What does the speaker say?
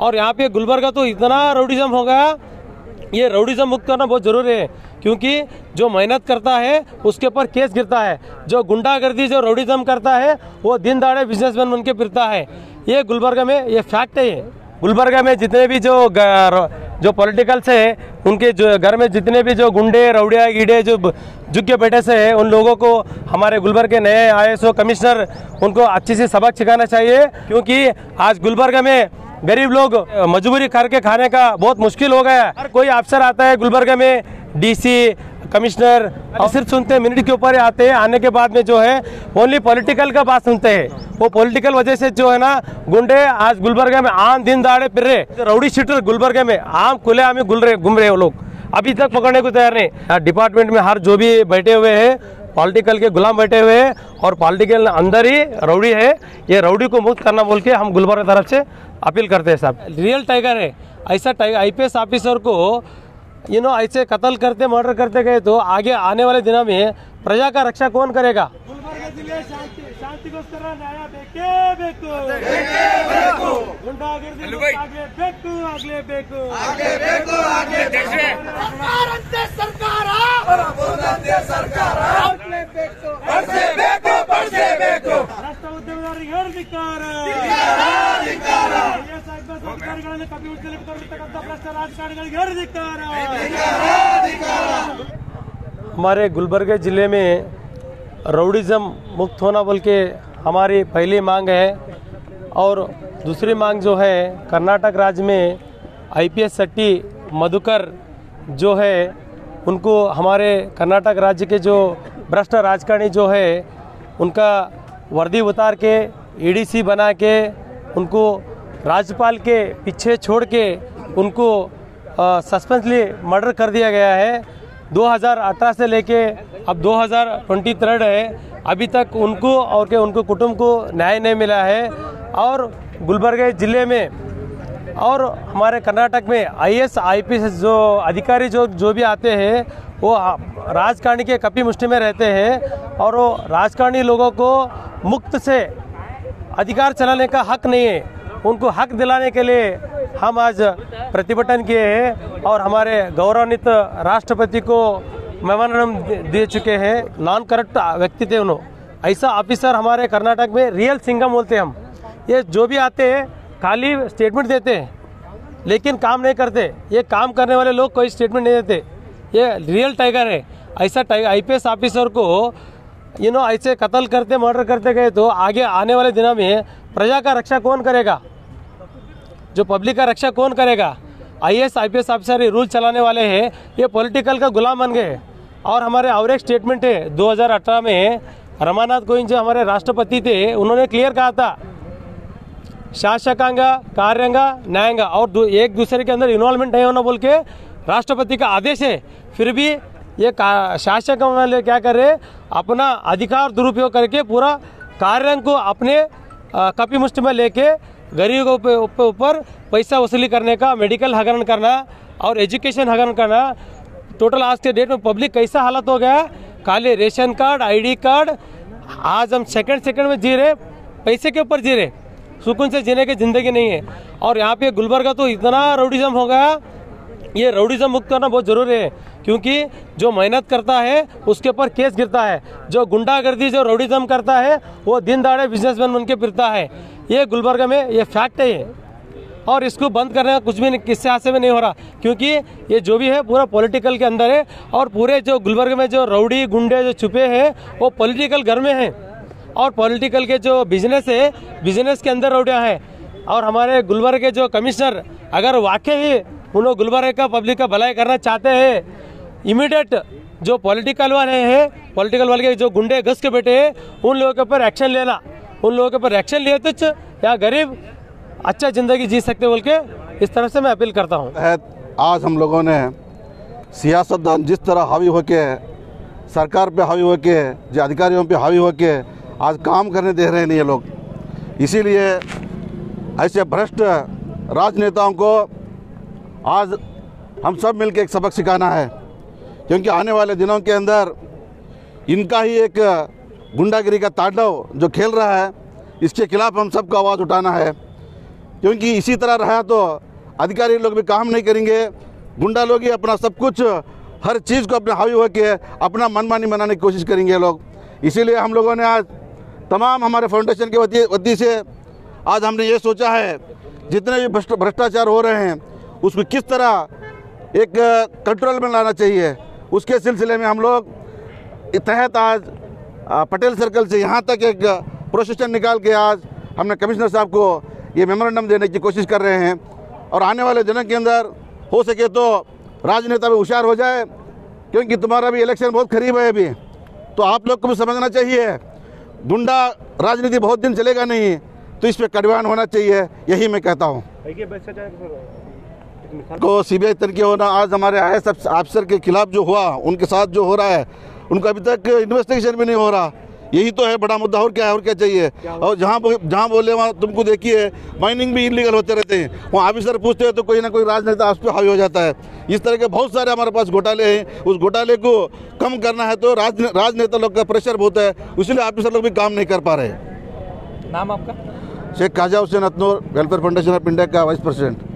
और यहाँ पे गुलबर्गा तो इतना राउडीज़म हो गया, ये राउडीज़म मुक्त करना बहुत ज़रूरी है, क्योंकि जो मेहनत करता है उसके ऊपर केस गिरता है, जो गुंडागर्दी जो राउडीज़म करता है वो दिन दाड़े बिजनेसमैन बन के फिरता है। ये गुलबर्गा में ये फैक्ट है। ये गुलबर्गा में जितने भी जो पॉलिटिकल्स है, उनके जो घर में जितने भी जो गुंडे रौड़िया कीड़े जो झुक के बैठे से है, उन लोगों को हमारे गुलबर्गा के नए ISO कमिश्नर उनको अच्छी सी सबक सिखाना चाहिए, क्योंकि आज गुलबर्गा में गरीब लोग मजबूरी करके खाने का बहुत मुश्किल हो गया है। हर कोई अफसर आता है गुलबर्गा में, DC कमिश्नर, और सिर्फ सुनते हैं, मिनट के ऊपर आते हैं, आने के बाद में जो है ओनली पॉलिटिकल का बात सुनते हैं। वो पॉलिटिकल वजह से जो है ना गुंडे आज गुलबर्गा में आम दिन दाड़े फिर रहे, राउडी शीटर गुलबर्गा में आम खुले आम घूम रहे वो लोग, अभी तक पकड़ने को तैयार नहीं। डिपार्टमेंट में हर जो भी बैठे हुए हैं पॉलिटिकल के गुलाम बैठे हुए हैं, और पॉलिटिकल अंदर ही राउडी है। ये राउडी को मुक्त करना बोल के हम गुलबर्गा तरफ से अपील करते हैं साहब। रियल टाइगर है, ऐसा IPS ऑफिसर को ऐसे कत्ल करते मर्डर करते गए तो आगे आने वाले दिनों में प्रजा का रक्षा कौन करेगा? ಗುಲ್ಬರ್ಗ ಜಿಲ್ಲೆ ಶಾಂತಿಗೋಸ್ಕರ ನ್ಯಾಯ ಬೇಕೇ ಬೇಕು, ಗುಂಡಾಗಿರ್ದಿ ಆಗಲೇಬೇಕು। ಸರ್ಕಾರ ರಾಷ್ಟ್ರ ಉದ್ಯಮದವರಿಗೆ ಹೇಳಿದ್ದಾರೆ, ಅಧಿಕಾರಿಗಳನ್ನು ಕಪಿ ಉಚ್ಚಲಿರ್ತಕ್ಕಂಥ ಭ್ರಷ್ಟ ರಾಜಕಾರಣಿಗಳಿಗೆ ಹೇಳಿದ್ದಾರೆ। हमारे गुलबर्गा ज़िले में राउडीज़म मुक्त होना बोल के हमारी पहली मांग है, और दूसरी मांग जो है कर्नाटक राज्य में IPS सट्टी मधुकर जो है उनको हमारे कर्नाटक राज्य के जो भ्रष्ट राजकारणी जो है उनका वर्दी उतार के EDC बना के उनको राज्यपाल के पीछे छोड़ के उनको सस्पेंसली मर्डर कर दिया गया है। 2018 से लेके अब 2023 है, अभी तक उनको और के उनको कुटुंब को न्याय नहीं मिला है। और गुलबर्गा ज़िले में और हमारे कर्नाटक में IAS IPS जो अधिकारी जो भी आते हैं वो राजकारणी के कपी मुष्टि में रहते हैं, और वो राजकारणी लोगों को मुक्त से अधिकार चलाने का हक नहीं है। उनको हक दिलाने के लिए हम आज प्रतिभटन किए हैं, और हमारे गौरवान्वित राष्ट्रपति को मेमोरेंडम दे चुके हैं। नॉन करप्ट व्यक्ति थे उन्होंने, ऐसा ऑफिसर हमारे कर्नाटक में रियल सिंघम बोलते हैं हम। ये जो भी आते हैं खाली स्टेटमेंट देते हैं लेकिन काम नहीं करते। ये काम करने वाले लोग कोई स्टेटमेंट नहीं देते। ये रियल टाइगर है। ऐसा IPS ऑफिसर को ऐसे कत्ल करते मर्डर करते गए तो आगे आने वाले दिनों में प्रजा का रक्षा कौन करेगा? जो पब्लिक का रक्षा कौन करेगा? IAS IPS ऑफिसर ये रूल चलाने वाले हैं, ये पॉलिटिकल का गुलाम बन गए। और हमारे और एक स्टेटमेंट है 2018 में रमानाथ कोविंद जो हमारे राष्ट्रपति थे उन्होंने क्लियर कहा था, शासकांगा कार्यांगा न्यायांगा और एक दूसरे के अंदर इन्वॉल्वमेंट नहीं होना बोल के राष्ट्रपति का आदेश है। फिर भी ये शासक वाले क्या कर रहे, अपना अधिकार दुरुपयोग करके पूरा कार्यांग को अपने कपी मुष्टि में लेके गरीबों के ऊपर पैसा वसूली करने का, मेडिकल हगरण करना और एजुकेशन हगरण करना। टोटल आज के डेट में पब्लिक कैसा हालत हो गया, खाली रेशन कार्ड ID कार्ड। आज हम सेकंड में जी रहे, पैसे के ऊपर जी रहे, सुकून से जीने की ज़िंदगी नहीं है। और यहाँ पे गुलबर्गा तो इतना राउडीज़म हो गया, ये राउडीज़म मुक्त करना बहुत ज़रूरी है, क्योंकि जो मेहनत करता है उसके ऊपर केस गिरता है। जो गुंडागर्दी जो राउडीज़म करता है वो दिन दाड़े बिजनेसमैन बन के फिरता है। ये गुलबर्गा में ये फैक्ट है ये, और इसको बंद करने का कुछ भी किससे हाथ से भी नहीं हो रहा, क्योंकि ये जो भी है पूरा पॉलिटिकल के अंदर है। और पूरे जो गुलबर्गा में जो राउडी गुंडे जो छुपे हैं वो पॉलिटिकल घर में हैं, और पॉलिटिकल के जो बिजनेस है बिजनेस के अंदर राउडियाँ हैं। और हमारे गुलबर्गा के जो कमिश्नर अगर वाकई ही उन्होंने गुलबर्गा का पब्लिक का भलाई करना चाहते हैं, इमीडिएट जो पॉलिटिकल वाले हैं, पॉलिटिकल वाले के जो गुंडे घुस के बैठे हैं उन लोगों के ऊपर एक्शन लेना। उन लोगों के ऊपर एक्शन लिए तो या गरीब अच्छा ज़िंदगी जी सकते बोल के इस तरह से मैं अपील करता हूँ। आज हम लोगों ने सियासतदान जिस तरह हावी होके सरकार पे हावी होके जो अधिकारियों पे हावी होके आज काम करने दे रहे नहीं ये लोग, इसीलिए ऐसे भ्रष्ट राजनेताओं को आज हम सब मिलकर एक सबक सिखाना है, क्योंकि आने वाले दिनों के अंदर इनका ही एक गुंडागिरी का तांडव जो खेल रहा है, इसके खिलाफ हम सबको आवाज़ उठाना है। क्योंकि इसी तरह रहा तो अधिकारी लोग भी काम नहीं करेंगे, गुंडा लोग ही अपना सब कुछ हर चीज़ को अपने हावी होके अपना मनमानी बनाने की कोशिश करेंगे लोग। इसीलिए हम लोगों ने आज तमाम हमारे फाउंडेशन के वती से आज हमने ये सोचा है जितने भी भ्रष्टाचार हो रहे हैं उसको किस तरह एक कंट्रोल में लाना चाहिए, उसके सिलसिले में हम लोग तहत आज पटेल सर्कल से यहाँ तक एक प्रोसेशन निकाल के आज हमने कमिश्नर साहब को ये मेमोरेंडम देने की कोशिश कर रहे हैं। और आने वाले दिनों के अंदर हो सके तो राजनेता भी होशियार हो जाए, क्योंकि तुम्हारा भी इलेक्शन बहुत करीब है अभी, तो आप लोग को भी समझना चाहिए गुंडा राजनीति बहुत दिन चलेगा नहीं, तो इस पर कड़वान होना चाहिए, यही मैं कहता हूँ। को सीबीआई तरीके होना, आज हमारे IAS अफसर के खिलाफ जो हुआ, उनके साथ जो हो रहा है, उनका अभी तक इन्वेस्टिगेशन भी नहीं हो रहा, यही तो है बड़ा मुद्दा। और क्या है, और क्या चाहिए? और जहाँ बोले वहाँ तुमको देखिए माइनिंग भी इलीगल होते रहते हैं, वहाँ ऑफिसर पूछते हैं तो कोई ना कोई राजनेता उस पर हावी हो जाता है। इस तरह के बहुत सारे हमारे पास घोटाले हैं, उस घोटाले को कम करना है तो राजनेता लोग का प्रेशर बहुत है, इसलिए ऑफिसर लोग भी काम नहीं कर पा रहे। नाम आपका? Sheikh Khwaja Hussain Atnoor, welfare foundation of India का वाइस प्रेसिडेंट।